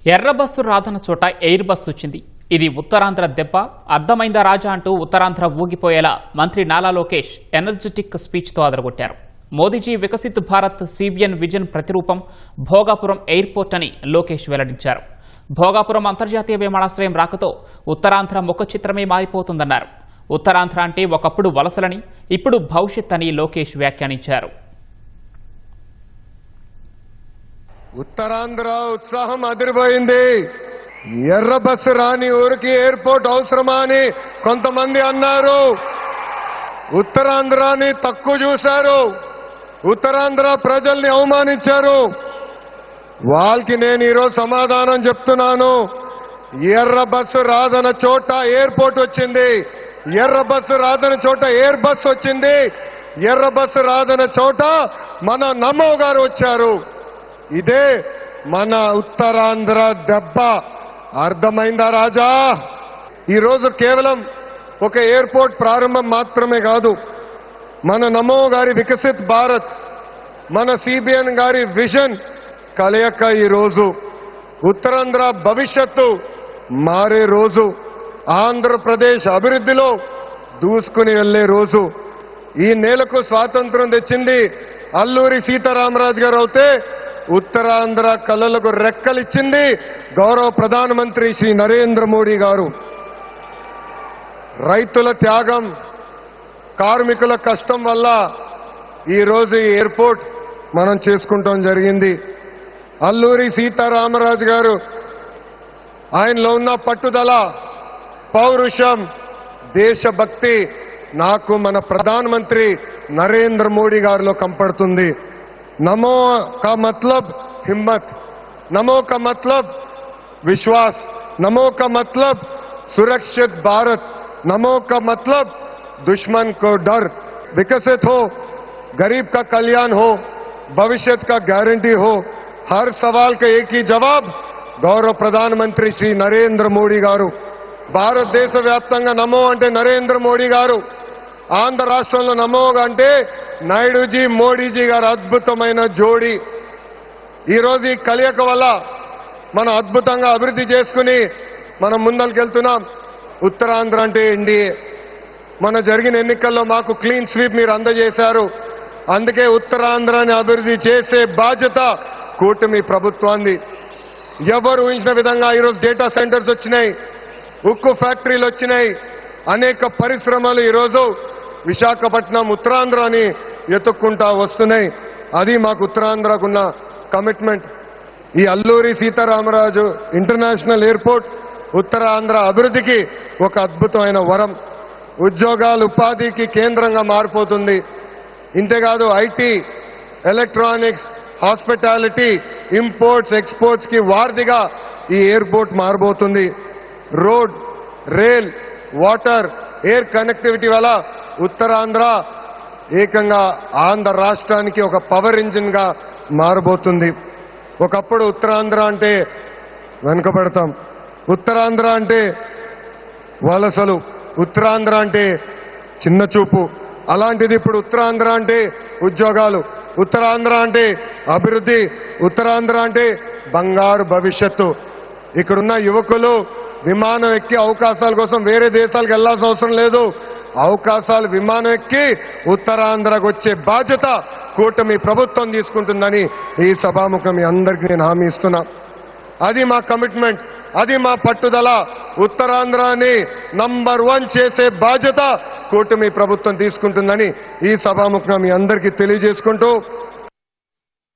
ఎర్ర బస్సు రాధన చోట air bus వచ్చింది. ఇది ఉత్తరాంధ్ర దెబ్బ. అర్థమైందా రాజా అంటూ ఉత్తరాంధ్ర ఊగిపోయేలా మంత్రి నాలా లోకేష్ ఎనర్జెటిక్ స్పీచ్తో అదరగొట్టారు. మోదీజీ వికసిత్ భారత్ సిబిఎన్ విజన్ ప్రతిరూపం భోగాపురం ఎయిర్పోర్ట్ అని లోకేష్ వెల్లడించారు. భోగాపురం అంతర్జాతీయ విమానాశ్రయం రాకతో ఉత్తరాంధ్ర ముఖ చిత్రమే మారిపోతుందన్నారు. ఉత్తరాంధ్ర అంటే ఒకప్పుడు వలసలని, ఇప్పుడు భవిష్యత్ అని లోకేష్ వ్యాఖ్యానించారు. ఉత్తరాంధ్ర ఉత్సాహం అదిరిపోయింది. ఎర్ర బస్సు రాని ఊరికి ఎయిర్పోర్ట్ అవసరమా అని కొంతమంది అన్నారు. ఉత్తరాంధ్రాని తక్కువ చూశారు, ఉత్తరాంధ్ర ప్రజల్ని అవమానించారు. వాళ్ళకి నేను ఈరోజు సమాధానం చెప్తున్నాను. ఎర్ర బస్సు రాదన చోట ఎయిర్పోర్ట్ వచ్చింది, ఎర్ర బస్సు రాదన చోట ఎయిర్ బస్ వచ్చింది, ఎర్ర బస్సు రాదన చోట మన నమో గారు వచ్చారు. ఇదే మన ఉత్తరాంధ్ర దెబ్బ. అర్థమైందా రాజా? ఈరోజు కేవలం ఒక ఎయిర్పోర్ట్ ప్రారంభం మాత్రమే కాదు, మన నమో గారి వికసిత్ భారత్, మన సిబిఎన్ గారి విజన్ కలయిక ఈరోజు ఉత్తరాంధ్ర భవిష్యత్తు మారే రోజు, ఆంధ్రప్రదేశ్ అభివృద్ధిలో దూసుకుని వెళ్లే రోజు. ఈ నేలకు స్వాతంత్రం తెచ్చింది అల్లూరి సీతారామరాజు గారు అయితే, ఉత్తరాంధ్ర కళలకు రెక్కలిచ్చింది గౌరవ ప్రధానమంత్రి శ్రీ నరేంద్ర మోడీ గారు. రైతుల త్యాగం, కార్మికుల కష్టం వల్ల ఈరోజు ఈ ఎయిర్పోర్ట్ మనం చేసుకుంటాం జరిగింది. అల్లూరి సీతారామరాజు గారు ఆయనలో ఉన్న పట్టుదల, పౌరుషం, దేశభక్తి నాకు మన ప్రధానమంత్రి నరేంద్ర మోడీ గారిలో కంపడుతుంది. नमो का मतलब हिम्मत, नमो का मतलब विश्वास, नमो का मतलब सुरक्षित भारत, नमो का मतलब दुश्मन को डर। विकसित हो, गरीब का कल्याण हो, भविष्य का गारंटी हो, हर सवाल का एक ही जवाब गौरव प्रधानमंत्री श्री नरेंद्र मोदी गारू. भारत देश व्याप्తంగా నమో అంటే నరేంద్ర మోడీ గారు, ఆంధ్ర రాష్ట్రంలో నమో అంటే నాయుడుజీ మోడీజీ గారు అద్భుతమైన జోడీ. ఈరోజు ఈ కలయిక వల్ల మనం అద్భుతంగా అభివృద్ధి చేసుకుని మనం ముందరికెళ్తున్నాం. ఉత్తరాంధ్ర అంటే ఎన్డీఏ. మన జరిగిన ఎన్నికల్లో మాకు క్లీన్ స్వీప్ మీరు అందజేశారు. అందుకే ఉత్తరాంధ్రాన్ని అభివృద్ధి చేసే బాధ్యత కూటమి ప్రభుత్వాన్ని. ఎవరు ఊహించిన విధంగా ఈరోజు డేటా సెంటర్స్ వచ్చినాయి, ఉక్కు ఫ్యాక్టరీలు వచ్చినాయి, అనేక పరిశ్రమలు ఈరోజు విశాఖపట్నం ఉత్తరాంధ్రాని ఎత్తుక్కుంటా వస్తున్నాయి. అది మాకు ఉత్తరాంధ్రకున్న కమిట్మెంట్. ఈ అల్లూరి సీతారామరాజు ఇంటర్నేషనల్ ఎయిర్పోర్ట్ ఉత్తరాంధ్ర అభివృద్ధికి ఒక అద్భుతమైన వరం. ఉద్యోగాలు, ఉపాధికి కేంద్రంగా మారిపోతుంది. ఇంతేకాదు IT, electronics, hospitality, imports, exports కి వారధిగా ఈ ఎయిర్పోర్ట్ మారబోతుంది. Road, rail, water, air connectivity వల్ల ఉత్తరాంధ్ర ఏకంగా ఆంధ్ర రాష్ట్రానికి ఒక పవర్ ఇంజిన్ గా మారబోతుంది. ఒకప్పుడు ఉత్తరాంధ్ర అంటే వెనుకబడతాం, ఉత్తరాంధ్ర అంటే వలసలు, ఉత్తరాంధ్ర అంటే చిన్న చూపు. అలాంటిది ఇప్పుడు ఉత్తరాంధ్ర అంటే ఉద్యోగాలు, ఉత్తరాంధ్ర అంటే అభివృద్ధి, ఉత్తరాంధ్ర అంటే బంగారు భవిష్యత్తు. ఇక్కడున్న యువకులు విమానం ఎక్కి అవకాశాల కోసం వేరే దేశాలకు వెళ్లాల్సిన అవసరం లేదు. అవకాశాలు విమానం ఎక్కి ఉత్తరాంధ్రకు వచ్చే బాధ్యత కూటమి ప్రభుత్వం తీసుకుంటుందని ఈ సభాముఖం మీ అందరికీ నేను హామీ ఇస్తున్నా. అది మా కమిట్మెంట్, అది మా పట్టుదల. ఉత్తరాంధ్రాన్ని నంబర్ 1 చేసే బాధ్యత కూటమి ప్రభుత్వం తీసుకుంటుందని ఈ సభాముఖం మీ అందరికీ తెలియజేసుకుంటూ